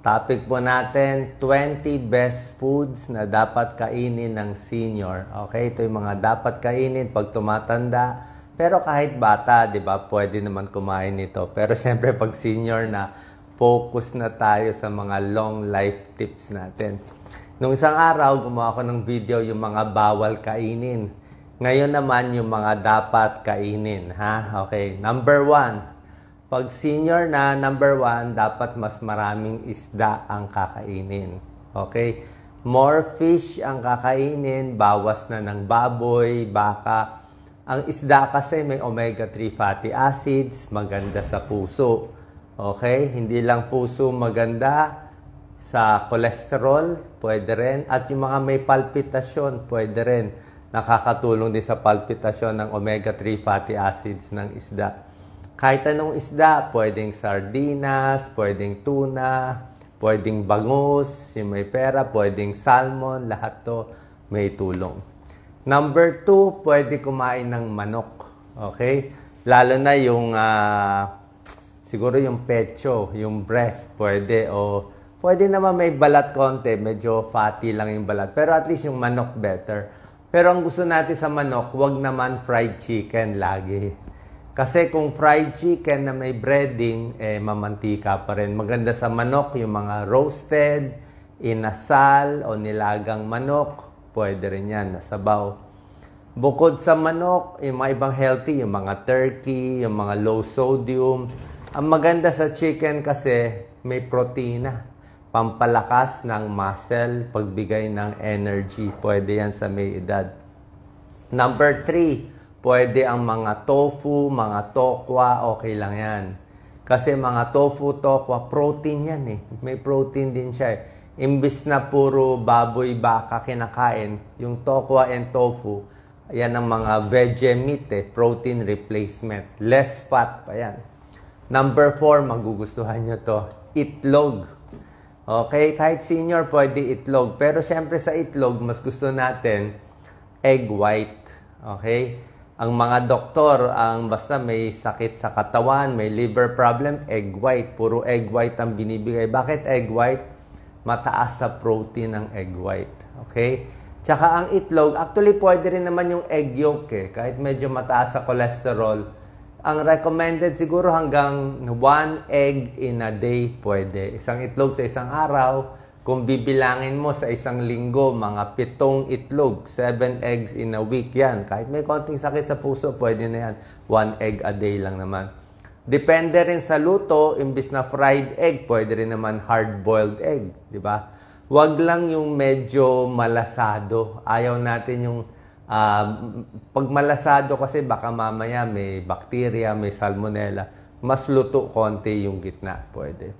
Topic po natin, 20 best foods na dapat kainin ng senior. Okay, ito yung mga dapat kainin pag tumatanda. Pero kahit bata, di ba, pwede naman kumain nito. Pero syempre pag senior na, focus na tayo sa mga long life tips natin. Nung isang araw, gumawa ko ng video yung mga bawal kainin. Ngayon naman yung mga dapat kainin. Ha? Okay, number 1. Pag senior na, number 1, dapat mas maraming isda ang kakainin. Okay? More fish ang kakainin, bawas na ng baboy, baka. Ang isda kasi may omega-3 fatty acids, maganda sa puso. Okay? Hindi lang puso maganda, sa cholesterol, pwede rin. At yung mga may palpitasyon, pwede rin. Nakakatulong din sa palpitasyon ng omega-3 fatty acids ng isda. Kahit anong isda, pwedeng sardinas, pwedeng tuna, pwedeng bangus, yung may pera, pwedeng salmon, lahat to may tulong. Number 2, pwede kumain ng manok. Okay? Lalo na yung, siguro yung pecho, yung breast, pwede. O pwede naman may balat konti, medyo fatty lang yung balat. Pero at least yung manok better. Pero ang gusto natin sa manok, wag naman fried chicken lagi. Kasi kung fried chicken na may breading, mamantika pa rin. Maganda sa manok, yung mga roasted, inasal, o nilagang manok, pwede rin yan, nasabaw. Bukod sa manok, yung mga ibang healthy, yung mga turkey, yung mga low sodium. Ang maganda sa chicken kasi, may protina. Pampalakas ng muscle, pagbigay ng energy. Pwede yan sa may edad. Number 3, pwede ang mga tofu, mga tokwa, okay lang yan. Kasi mga tofu, tokwa, protein yan eh. May protein din siya eh. Imbis na puro baboy, baka kinakain, yung tokwa and tofu, yan ang mga veggie meat eh, protein replacement. Less fat pa yan. Number 4, magugustuhan nyo to, itlog. Okay, kahit senior, pwede itlog. Pero syempre sa itlog, mas gusto natin egg white. Okay? Ang mga doktor, basta may sakit sa katawan, may liver problem, egg white. Puro egg white ang binibigay. Bakit egg white? Mataas sa protein ang egg white. Okay? Tsaka ang itlog, actually pwede rin naman yung egg yolk eh. Kahit medyo mataas sa cholesterol. Ang recommended siguro hanggang 1 egg in a day pwede. Isang itlog sa isang araw. Kung bibilangin mo sa isang linggo, mga 7 itlog, 7 eggs in a week yan. Kahit may konting sakit sa puso, pwede na yan. 1 egg a day lang naman. Depende rin sa luto, imbis na fried egg, pwede rin naman hard-boiled egg. Di ba? Huwag lang yung medyo malasado. Ayaw natin yung pag malasado kasi baka mamaya may bacteria, may salmonella. Mas luto konti yung gitna, pwede.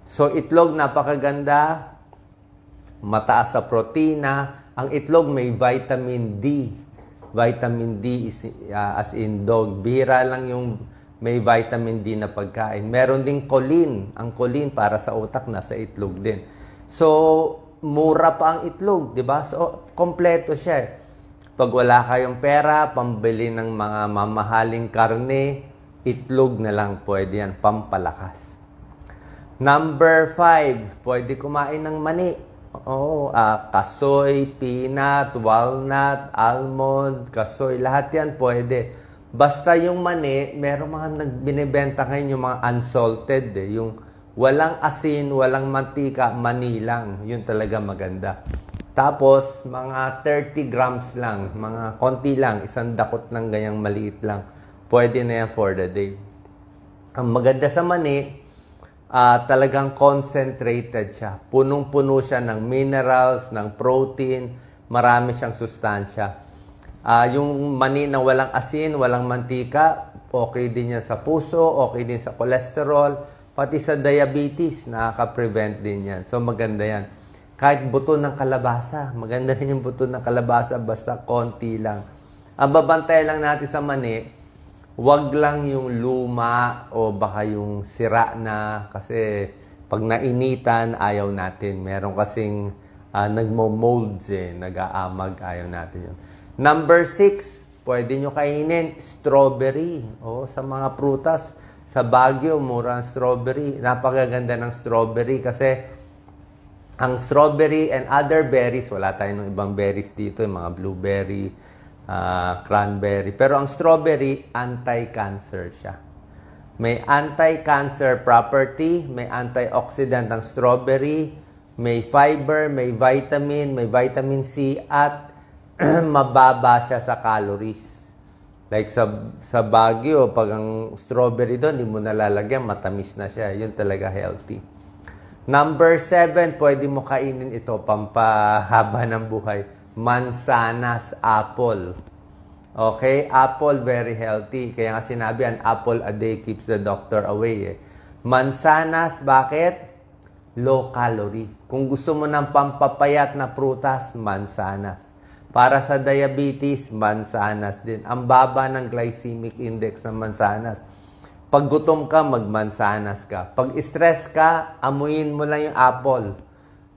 So itlog, napakaganda. Mataas sa protina. Ang itlog may vitamin D. Vitamin D is as in dog. Bihira lang yung may vitamin D na pagkain. Meron ding choline. Ang choline para sa utak nasa itlog din. So, mura pa ang itlog, di ba? So, kompleto siya. Pag wala kayong pera, pambili ng mga mamahaling karne, itlog na lang pwede yan, pampalakas. Number 5, pwede kumain ng mani. Kasoy, peanut, walnut, almond, kasoy, lahat yan pwede. Basta yung mani, meron mga binibenta ngayon yung mga unsalted, yung walang asin, walang mantika, mani lang. Yun talaga maganda. Tapos, mga 30 grams lang, mga konti lang, isang dakot ng ganyang maliit lang. Pwede na yan for the day. Ang maganda sa mani, talagang concentrated siya. Punong-puno siya ng minerals, ng protein, marami siyang sustansya. Yung mani na walang asin, walang mantika, okay din yan sa puso, okay din sa cholesterol, pati sa diabetes, nakaka-prevent din yan. So maganda yan. Kahit buto ng kalabasa, maganda rin yung buto ng kalabasa, basta konti lang. Ang babantay lang natin sa mani, wag lang yung luma o baka yung sira na, kasi pag nainitan, ayaw natin. Meron kasing nagmo-molds nag-aamag, ayaw natin yun. Number 6, pwede nyo kainin strawberry. Sa mga prutas, sa Baguio, mura ang strawberry. Napakaganda ng strawberry kasi Ang strawberry and other berries, wala tayong ibang berries dito, yung mga blueberry, cranberry. Pero ang strawberry, anti-cancer siya. May anti-cancer property, may antioxidant ang strawberry, may fiber, may vitamin C, at mababa siya sa calories. Like sa Baguio, pag ang strawberry doon, hindi mo nalalagyan, matamis na siya. Yun talaga healthy. Number 7, pwede mo kainin ito, pampahaba ng buhay. Mansanas apple. Okay? Apple, very healthy. Kaya nga sinabi, an apple a day keeps the doctor away. Mansanas, bakit? Low calorie. Kung gusto mo ng pampapayat na prutas, mansanas. Para sa diabetes, mansanas din. Ang baba ng glycemic index ng mansanas. Pag gutom ka, magmansanas ka. Pag stress ka, amuyin mo lang yung apple.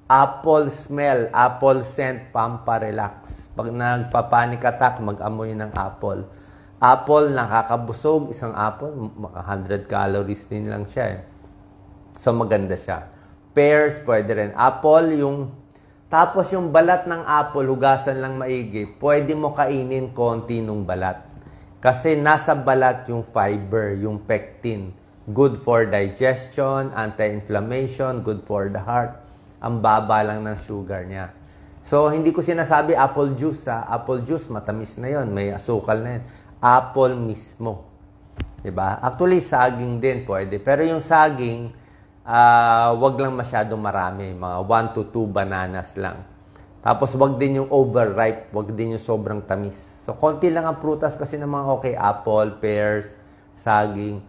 Apple smell, apple scent, pamparelax. Pag nagpa-panic attack, mag-amoy ng apple. Apple, nakakabusog. Isang apple, 100 calories din lang siya. So, maganda siya. Pears, pwede rin. Apple, tapos yung balat ng apple, hugasan lang maigi. Pwede mo kainin konti nung balat. Kasi nasa balat yung fiber, yung pectin. Good for digestion, anti-inflammation, good for the heart. Ang baba lang ng sugar niya. So, hindi ko sinasabi apple juice. Apple juice, matamis na yon, may asukal na yun. Apple mismo. Diba? Actually, saging din pwede. Pero yung saging, wag lang masyadong marami. Mga 1 to 2 bananas lang. Tapos, wag din yung overripe. Wag din yung sobrang tamis. So, konti lang ang prutas kasi ng mga okay. Apple, pears, saging.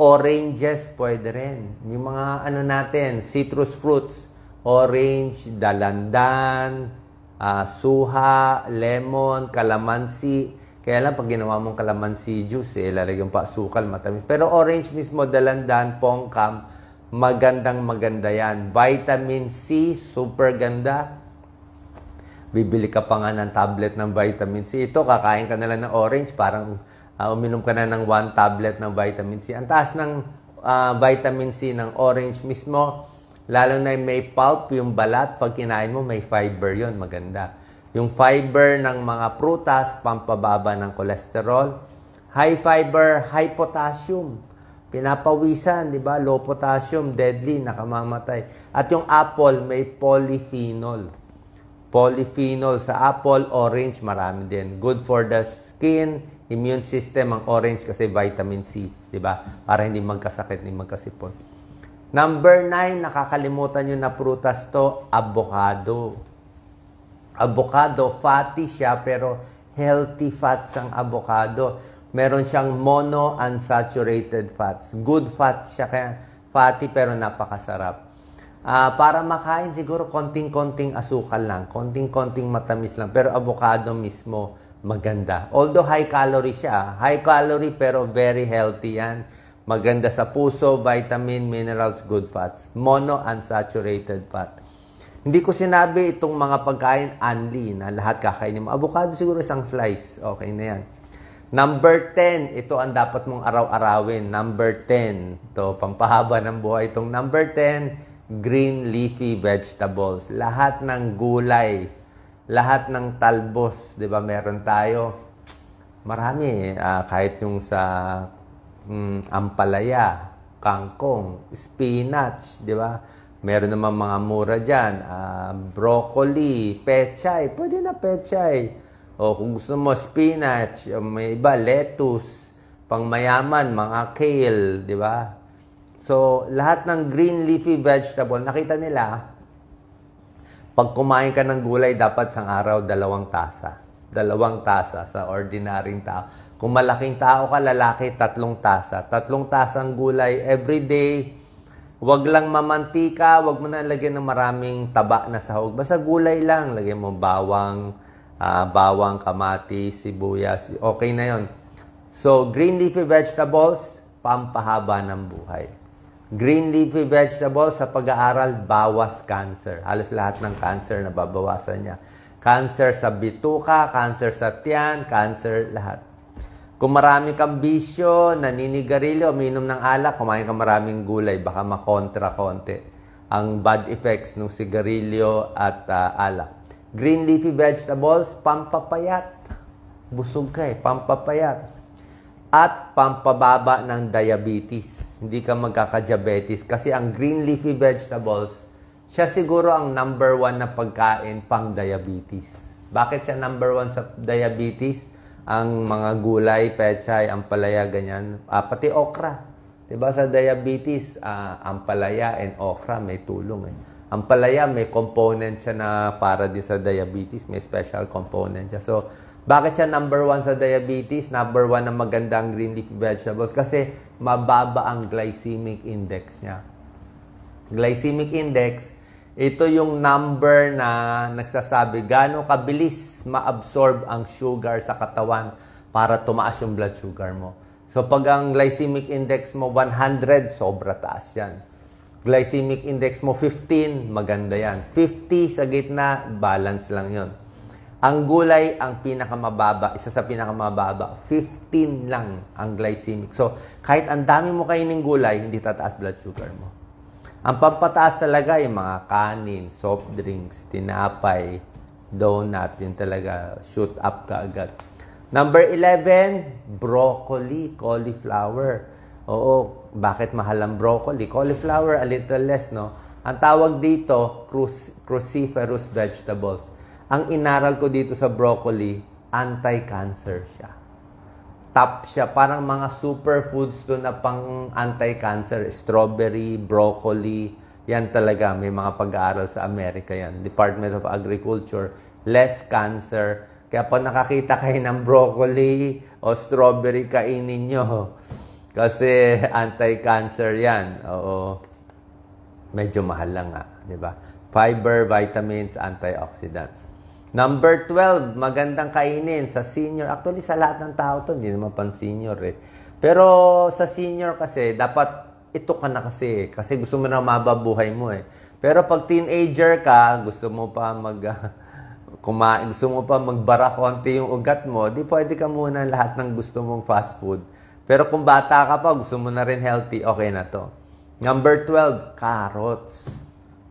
Oranges, pwede rin. Yung mga natin, citrus fruits. Orange, dalandan, suha, lemon, calamansi. Kaya lang, pag ginawa mong calamansi juice, lalagyan pa asukal, matamis. Pero orange mismo, dalandan, pongkam, maganda yan. Vitamin C, super ganda. Bibili ka pa nga ng tablet ng vitamin C. Ito, kakain ka na lang ng orange, parang uminom ka na ng 1 tablet ng vitamin C. Ang taas ng vitamin C ng orange mismo, lalo na may pulp, yung balat, pag kinain mo, may fiber yon, maganda. Yung fiber ng mga prutas, pampababa ng cholesterol. High fiber, high potassium. Pinapawisan, di ba? Low potassium, deadly, nakamamatay. At yung apple, may polyphenol. Polyphenol sa apple, orange, marami din. Good for the skin, immune system, ang orange kasi vitamin C, di ba? Para hindi magkasakit, hindi magkasipon. Number 9, nakakalimutan nyo na prutas to, avocado. Avocado, fatty siya, pero healthy fats ang avocado. Meron siyang monounsaturated fats. Good fats siya, kaya fatty pero napakasarap. Para makain, siguro konting-konting asukal lang. Konting-konting matamis lang. Pero avocado mismo, maganda. Although high calorie siya. High calorie pero very healthy yan. Maganda sa puso, vitamin, minerals, good fats. Monounsaturated fat. Hindi ko sinabi itong mga pagkain unli na lahat kakainin mo. Avocado siguro isang slice. Okay na yan. Number 10, ito ang dapat mong araw-arawin. Number 10, ito, pampahaba ng buhay. Itong number 10, green leafy vegetables. Lahat ng gulay, lahat ng talbos, 'di ba? Meron tayo. Marami kahit yung sa ampalaya, kangkong, spinach, 'di ba? Meron naman mga mura diyan, broccoli, pechay, pwede na pechay. O kung gusto mo spinach, may iba lettuce, pangmayaman, mga kale, 'di ba? So, lahat ng green leafy vegetable, nakita nila, pag kumain ka ng gulay, dapat sang araw 2 tasa. 2 tasa sa ordinaryong tao. Kung malaking tao ka, lalaki, 3 tasa. 3 tasang gulay every day. Huwag lang mamantika, huwag mo na lagyan ng maraming taba na sahog. Basta gulay lang. Lagyan mo bawang, kamatis, sibuyas. Okay na yon. So, green leafy vegetables, pampahaba ng buhay. Green leafy vegetables sa pag-aaral, bawas cancer. Halos lahat ng cancer na babawasan niya. Cancer sa bituka, cancer sa tiyan, cancer lahat. Kung marami kang bisyo, naninigarilyo, uminom ng alak, kumain ka maraming gulay, baka makontra konti. ang bad effects ng sigarilyo at alak. Green leafy vegetables, pampapayat. Busog ka pampapayat. At pampababa ng diabetes. Hindi ka magkaka-diabetes kasi ang green leafy vegetables, siya siguro ang number 1 na pagkain pang diabetes. Bakit siya number 1 sa diabetes? Ang mga gulay, pechay, ampalaya, ganyan. Pati okra. Diba sa diabetes, ampalaya and okra may tulong Ampalaya may component siya na para din sa diabetes. May special component siya. So, bakit siya number 1 sa diabetes? Number 1 na magandang green leafy vegetables? Kasi mababa ang glycemic index niya. Glycemic index, ito yung number na nagsasabi gaano kabilis ma-absorb ang sugar sa katawan para tumaas yung blood sugar mo. So pag ang glycemic index mo 100, sobra taas yan. Glycemic index mo 15, maganda yan. 50 sa gitna, balance lang yon. Ang gulay, ang pinakamababa, isa sa pinakamababa, 15 lang ang glycemic. So, kahit ang dami mo kainin gulay, hindi tataas blood sugar mo. Ang pampataas talaga yung mga kanin, soft drinks, tinapay, donut, yun talaga, shoot up ka agad. Number 11, broccoli, cauliflower. Oo, bakit mahal ang broccoli? Cauliflower, a little less, no? Ang tawag dito, cruciferous vegetables. Ang inaral ko dito sa broccoli, anti-cancer siya. Top siya. Parang mga superfoods to na pang anti-cancer. Strawberry, broccoli, yan talaga. May mga pag-aaral sa Amerika yan. Department of Agriculture, less cancer. Kaya pag nakakita kayo ng broccoli o strawberry, kainin nyo. Kasi anti-cancer yan. Oo. Medyo mahal lang nga. Diba? Fiber, vitamins, antioxidants. Number 12, magandang kainin sa senior. Actually, sa lahat ng tao to, hindi naman pang senior Pero sa senior kasi, dapat ito ka na kasi. Kasi gusto mo na mababuhay mo Pero pag teenager ka, gusto mo pa kumain, gusto mo pa magbara konti yung ugat mo, di pwede ka muna lahat ng gusto mong fast food. Pero kung bata ka pa, gusto mo na rin healthy, okay na to. Number 12, carrots.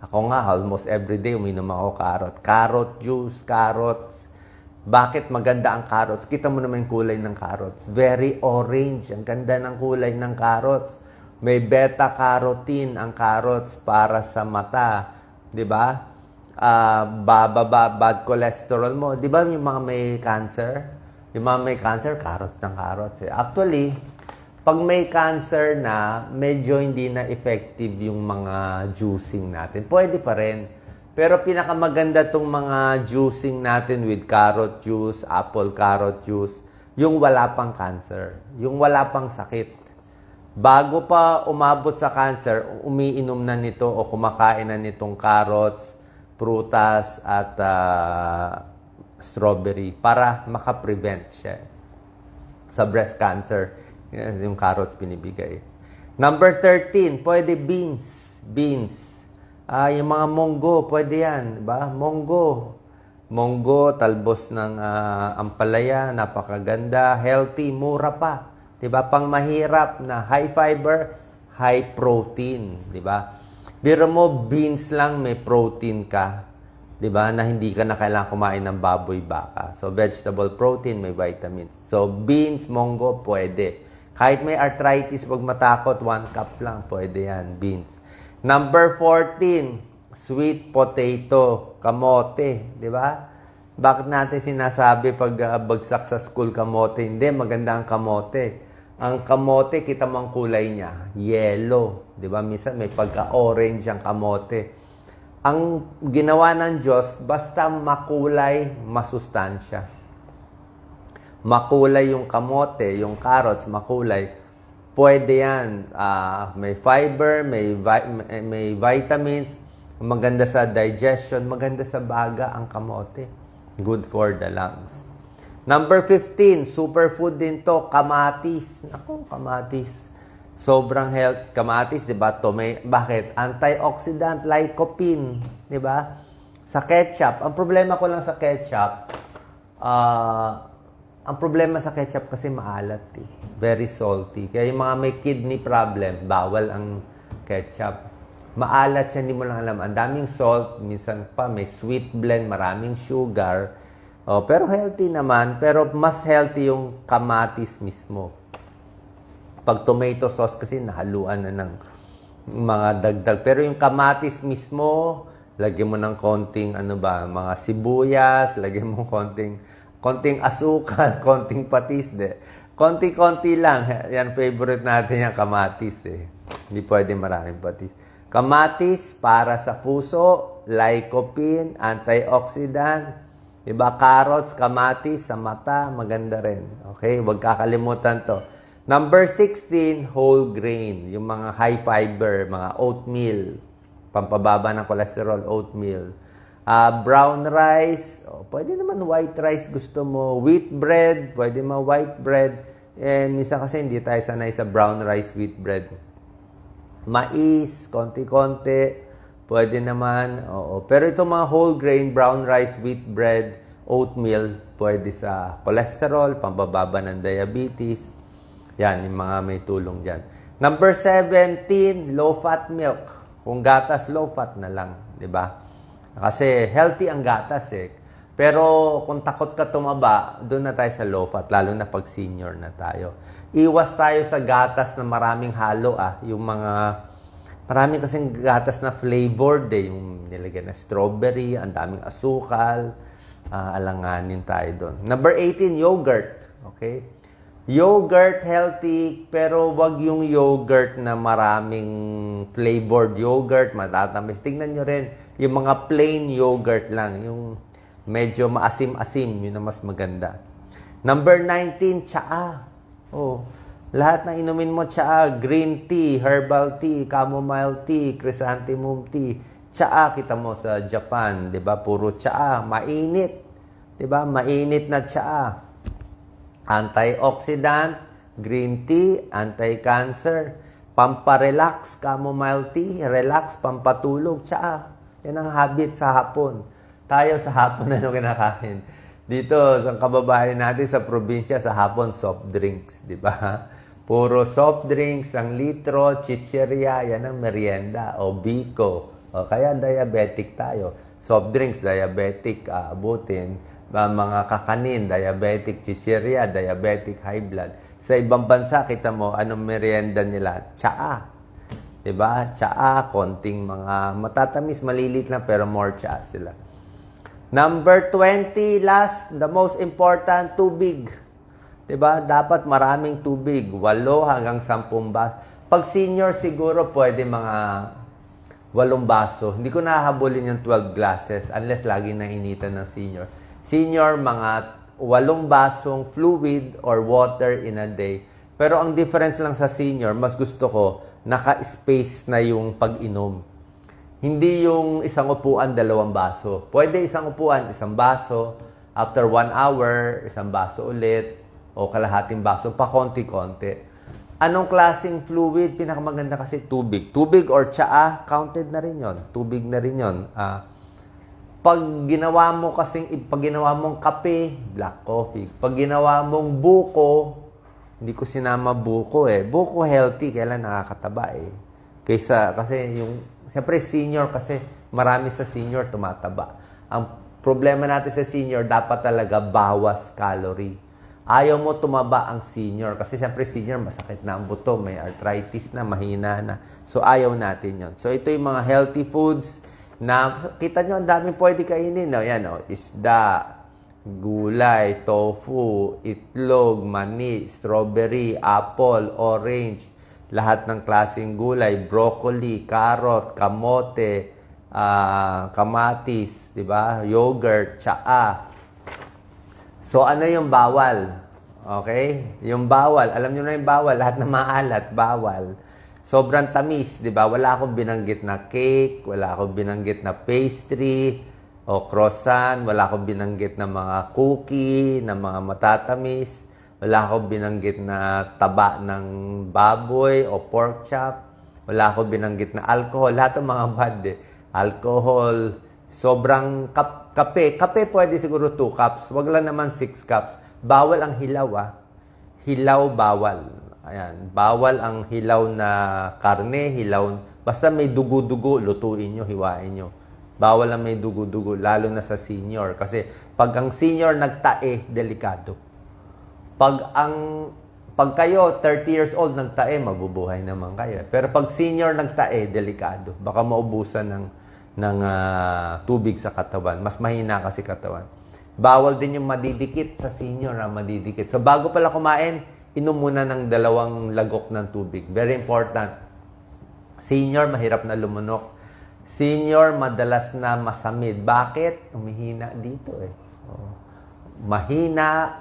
Ako nga, almost every day uminom ako carrot. Carrot juice, carrots. Bakit maganda ang carrots? Kita mo naman yung kulay ng carrots. Very orange. Ang ganda ng kulay ng carrots. May beta-carotene ang carrots para sa mata. Diba? Bababa bad cholesterol mo. Diba yung mga may cancer? Yung mga may cancer, carrots ng carrots. Actually, pag may cancer na, medyo hindi na effective yung mga juicing natin. Pwede pa rin. Pero pinakamaganda tong mga juicing natin with carrot juice, apple carrot juice, yung wala pang cancer. Yung wala pang sakit. Bago pa umabot sa cancer, umiinom na nito o kumakain na nitong carrots, prutas, at strawberry para makaprevent siya sa breast cancer. Yung carrots binibigay. Number 13, pwede beans. Beans. Yung mga munggo, pwede yan. Diba? Munggo, talbos ng ampalaya, napakaganda, healthy, mura pa. Diba? Pang mahirap na high fiber, high protein. Diba? Biro mo, beans lang may protein ka. Diba? Na hindi ka na kailangan kumain ng baboy, baka. So, vegetable protein, may vitamins. So, beans, munggo, pwede. Kahit may arthritis, wag matakot, 1 cup lang, pwede yan, beans. Number 14, sweet potato, kamote. Diba? Bakit natin sinasabi pag bagsak sa school kamote? Hindi, maganda ang kamote. Ang kamote, kita mo ang kulay niya, yellow. Diba? Minsan may pagka-orange ang kamote. Ang ginawa ng Diyos, basta makulay, masustansya. Makulay yung kamote, yung carrots, makulay. Pwede yan. May fiber, may vitamins, maganda sa digestion, maganda sa baga ang kamote. Good for the lungs. Number 15, superfood din to, kamatis. Naku, kamatis. Sobrang health. Kamatis, di ba? Bakit? Antioxidant, lycopene. Di ba? Sa ketchup. Ang problema ko lang sa ketchup, ang problema sa ketchup kasi maalat Very salty. Kaya yung mga may kidney problem, bawal ang ketchup. Maalat siya, hindi mo lang alam. Ang daming salt, minsan pa may sweet blend, maraming sugar. Oh, pero healthy naman. Pero mas healthy yung kamatis mismo. Pag tomato sauce kasi nahaluan na ng mga dagdag. Pero yung kamatis mismo, lagyan mo ng konting mga sibuyas, lagyan mo konting asukal, konting patis. Konti-konti lang. Yan, favorite natin yung kamatis eh. Hindi pwede maraming patis. Kamatis para sa puso, lycopene, antioxidant, diba? Carrots, kamatis sa mata, maganda rin. Okay? Huwag kakalimutan to. Number 16, whole grain. Yung mga high fiber, mga oatmeal. Pampababa ng cholesterol, oatmeal. Brown rice, pwede naman white rice gusto mo. Wheat bread, pwede mo white bread. And minsan kasi hindi tayo sanay sa brown rice, wheat bread. Mais, konti-konti, pwede naman. Oo. Pero itong mga whole grain, brown rice, wheat bread, oatmeal, pwede sa cholesterol, pambababa ng diabetes. Yan, yung mga may tulong dyan. Number 17, low-fat milk. Kung gatas, low-fat na lang. Diba? Kasi healthy ang gatas eh. Pero kung takot ka tumaba, doon na tayo sa low-fat, lalo na pag senior na tayo. Iwas tayo sa gatas na maraming halo Yung maraming kasing gatas na flavored yung nilagyan na strawberry, ang daming asukal, alanganin tayo doon. Number 18, yogurt. Okay? Yogurt, healthy, pero wag yung yogurt na maraming flavored yogurt, matatamis. Tingnan nyo rin, yung mga plain yogurt lang, yung medyo maasim-asim, yun na mas maganda. Number 19, tsaa. Oh, lahat na inumin mo tsaa, green tea, herbal tea, chamomile tea, chrysanthemum tea. Tsaa kita mo sa Japan, 'di ba? Puro tsaa, mainit. 'Di ba? Mainit na tsaa. Antioxidant, green tea, anti-cancer, pamparelax, chamomile tea, relax, pampatulog, tsaa. Yan ang habit sa hapon. Tayo sa hapon ano kinakain? Dito, sa kababayan natin sa probinsya, sa hapon, soft drinks, di ba? Puro soft drinks, 1 litro, chichirya, yan ang merienda, o biko. O kaya diabetic tayo. Soft drinks, diabetic, abutin. Mga kakanin, diabetic, chichirya, diabetic, high blood. Sa ibang bansa, kita mo, anong merienda nila? Tsaa. Di ba? Tsaa, konting mga matatamis, malilit lang, pero more tsaa sila. Number 20, last, the most important, tubig. Diba? Dapat maraming tubig. 8 hanggang 10 baso. Pag senior, siguro pwede mga 8 baso. Hindi ko nahahabulin yung 12 glasses unless lagi na initan ng senior. Senior, mga 8 basong fluid or water in a day. Pero ang difference lang sa senior, mas gusto ko, naka-space na yung pag-inom. Hindi yung isang upuan, 2 baso. Pwede isang upuan, 1 baso. After 1 hour, 1 baso ulit. O kalahating baso, pa konti-konti. Anong klaseng fluid? Pinakamaganda kasi tubig. Tubig or tsaa, counted na rin yon. Tubig na rin yon. Pag ginawa mong kape, black coffee. Pag ginawa mong buko, hindi ko sinama buko eh. Buko healthy, kailan nakakataba eh. Kasi siyempre senior kasi marami sa senior tumataba. Ang problema natin sa senior, dapat talaga bawas calorie. Ayaw mo tumaba ang senior kasi siyempre senior masakit na ang buto, may arthritis na, mahina na. So ayaw natin yon. So ito yung mga healthy foods na kita nyo ang daming pwede kainin. Yan, isda, gulay, tofu, itlog, mani, strawberry, apple, orange, lahat ng klaseng gulay, broccoli, carrot, kamote, kamatis, di ba? Yogurt, tsaa. So, ano yung bawal? Okay? Yung bawal, alam nyo na yung bawal, lahat na maalat, bawal. Sobrang tamis, di ba? Wala akong binanggit na cake, wala akong binanggit na pastry, o croissant, wala akong binanggit na mga cookie, na mga matatamis, wala akong binanggit na taba ng baboy o pork chop, wala akong binanggit na alcohol, lahat ng mga bad alcohol, sobrang kape pwede siguro 2 cups, wag lang naman 6 cups. Bawal ang hilaw Hilaw bawal. Ayan, bawal ang hilaw na karne, basta may dugo-dugo, lutuin nyo, hiwain nyo. Bawal ang may dugo-dugo, lalo na sa senior. Kasi pag ang senior nagtae, delikado. Pag kayo, 30 years old, nagtae, mabubuhay naman kayo. Pero pag senior nagtae, delikado. Baka maubusan ng tubig sa katawan. Mas mahina kasi katawan. Bawal din yung madidikit sa senior, madidikit. So bago pala kumain, inom muna ng 2 lagok ng tubig. Very important. Senior, mahirap na lumunok. Senior, madalas na masamid. Bakit? Umihina dito eh. Mahina.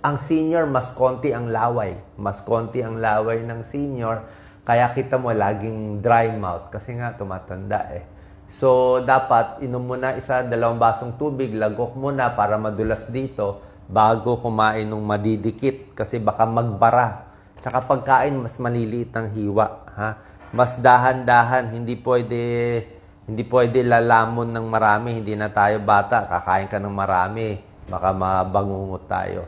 Ang senior, mas konti ang laway. Mas konti ang laway ng senior. Kaya kita mo laging dry mouth. Kasi nga, tumatanda eh. So, dapat inom muna 1-2 basong tubig, lagok muna para madulas dito bago kumain ng madidikit kasi baka magbara. Tsaka pagkain, mas maliliit ang hiwa. Ha? Mas dahan-dahan, hindi pwede lalamon ng marami. Hindi na tayo bata, kakain ka ng marami, baka mabangungot tayo.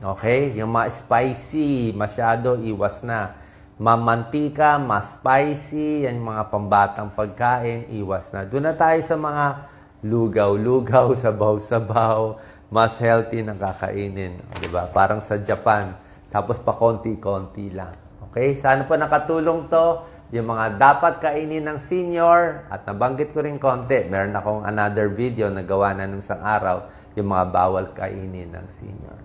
Okay? Yung mga spicy, masyado, iwas na. Mamantika, mas spicy, yan yung mga pambatang pagkain, iwas na. Doon na tayo sa mga lugaw-lugaw, sabaw-sabaw, mas healthy na kakainin. Diba? Parang sa Japan. Tapos pa konti-konti lang. Okay? Sana po nakatulong to. Yung mga dapat kainin ng senior. At nabanggit ko rin konti. Meron akong another video na gawa na nung isang araw. Yung mga bawal kainin ng senior.